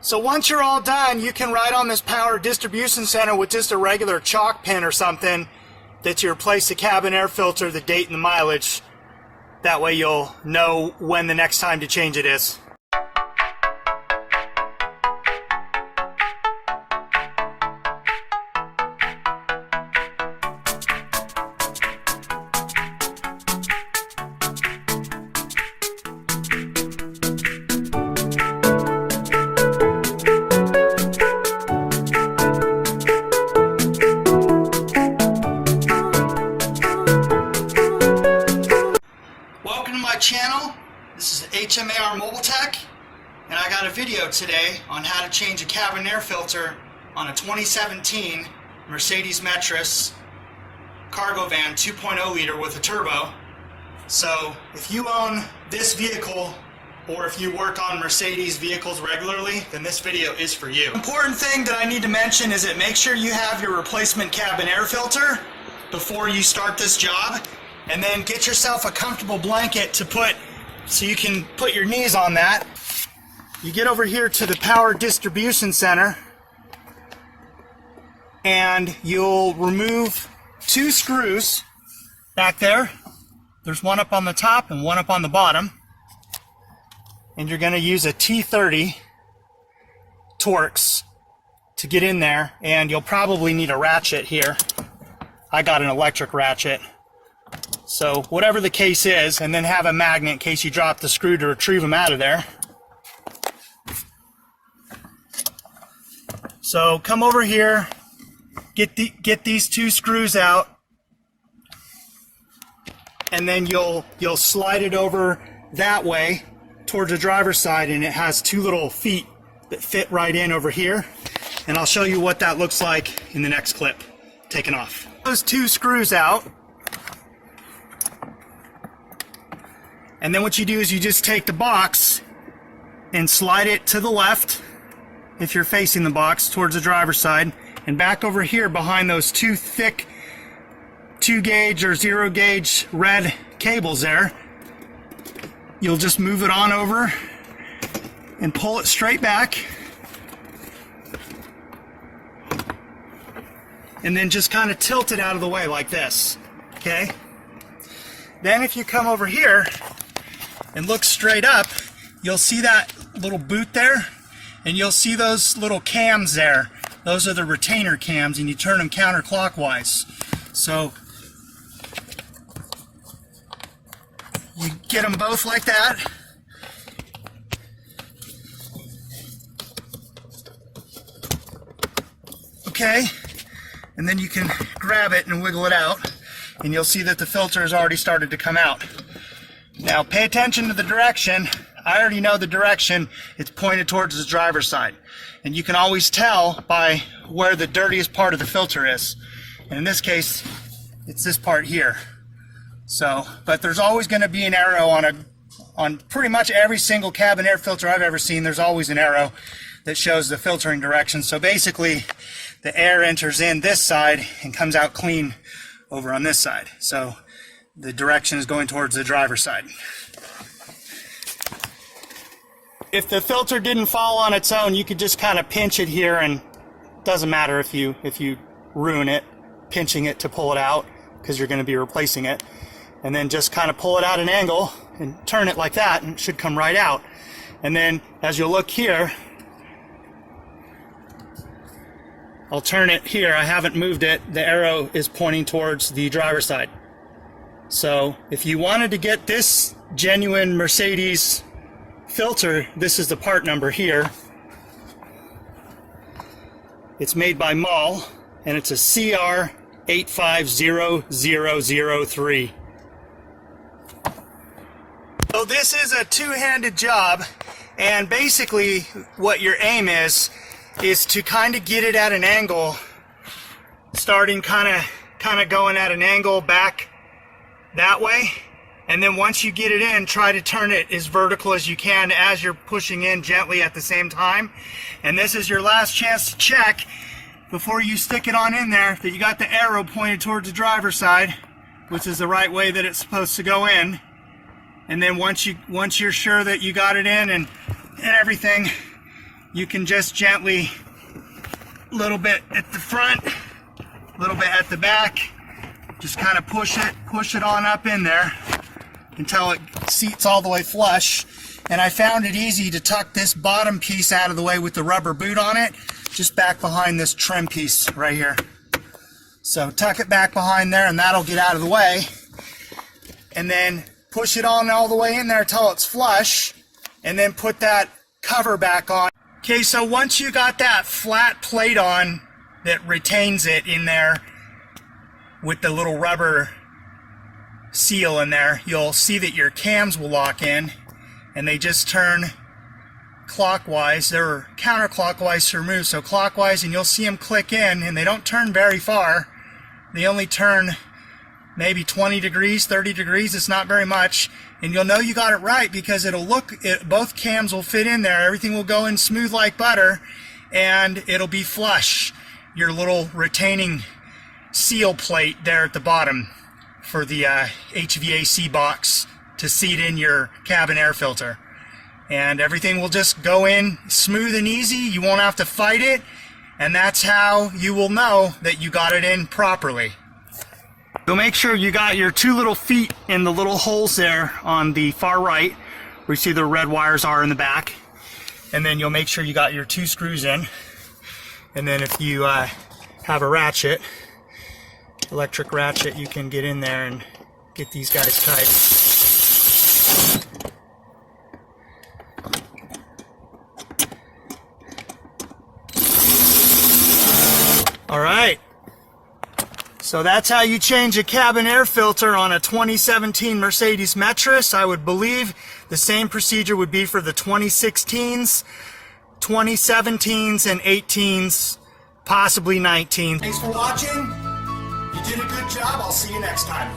So once you're all done, you can write on this power distribution center with just a regular chalk pen or something that you replace the cabin air filter, the date and the mileage. That way you'll know when the next time to change it is. Channel. This is HMAR Mobile Tech, and I got a video today on how to change a cabin air filter on a 2017 Mbz Metris cargo van 2.0 liter with a turbo. So if you own this vehicle or if you work on Mercedes vehicles regularly, then this video is for you. Important thing that I need to mention is that make sure you have your replacement cabin air filter before you start this job. And then get yourself a comfortable blanket to put, so you can put your knees on that. You get over here to the power distribution center and you'll remove 2 screws back there. There's one up on the top and one up on the bottom. And you're going to use a T30 Torx to get in there, and you'll probably need a ratchet here. I got an electric ratchet. So whatever the case is, and then have a magnet in case you drop the screw to retrieve them out of there. So come over here, get these 2 screws out, and then you'll slide it over that way towards the driver's side, and it has 2 little feet that fit right in over here. And I'll show you what that looks like in the next clip. Taking off. Those 2 screws out. And then what you do is you just take the box and slide it to the left if you're facing the box towards the driver's side, and back over here behind those 2 thick 2 gauge or 0 gauge red cables there. You'll just move it on over and pull it straight back, and then just kind of tilt it out of the way like this. Okay? Then if you come over here and look straight up, you'll see that little boot there, and you'll see those little cams there. Those are the retainer cams, and you turn them counterclockwise. So you get them both like that. Okay, and then you can grab it and wiggle it out, and you'll see that the filter has already started to come out. Now pay attention to the direction. I already know the direction. It's pointed towards the driver's side. And you can always tell by where the dirtiest part of the filter is. And in this case, it's this part here. So, but there's always going to be an arrow on pretty much every single cabin air filter I've ever seen. There's always an arrow that shows the filtering direction. So basically, the air enters in this side and comes out clean over on this side. So the direction is going towards the driver's side. If the filter didn't fall on its own, you could just kind of pinch it here, and it doesn't matter if you ruin it pinching it to pull it out, because you're going to be replacing it. And then just kind of pull it out an angle and turn it like that, and it should come right out. And then as you look here, I'll turn it here. I haven't moved it. The arrow is pointing towards the driver's side. So if you wanted to get this genuine Mercedes filter, this is the part number here. It's made by MAL, and it's a CR850003. So this is a 2-handed job, and basically what your aim is to kind of get it at an angle, starting kind of going at an angle back that way, and then once you get it in, try to turn it as vertical as you can as you're pushing in gently at the same time. And this is your last chance to check before you stick it on in there that you got the arrow pointed towards the driver's side, which is the right way that it's supposed to go in. And then once you're sure that you got it in and everything, you can just gently, a little bit at the front, a little bit at the back, just kind of push it on up in there until it seats all the way flush. And I found it easy to tuck this bottom piece out of the way with the rubber boot on it, just back behind this trim piece right here. So tuck it back behind there and that'll get out of the way. And then push it on all the way in there until it's flush, and then put that cover back on. Okay, so once you got that flat plate on that retains it in there with the little rubber seal in there, you'll see that your cams will lock in and they just turn clockwise. They're counterclockwise to remove, so clockwise, and you'll see them click in, and they don't turn very far. They only turn maybe 20 degrees, 30 degrees. It's not very much. And you'll know you got it right because both cams will fit in there. Everything will go in smooth like butter, and it'll be flush. Your little retaining seal plate there at the bottom for the HVAC box to seat in your cabin air filter. And everything will just go in smooth and easy. You won't have to fight it. And that's how you will know that you got it in properly. So make sure you got your two little feet in the little holes there on the far right, where you see the red wires are in the back. And then you'll make sure you got your two screws in. And then if you have a ratchet, electric ratchet, you can get in there and get these guys tight. All right, so that's how you change a cabin air filter on a 2017 Mercedes Metris. I would believe the same procedure would be for the 2016s, 2017s, and 18s, possibly 19s. Thanks for watching. You did a good job. I'll see you next time.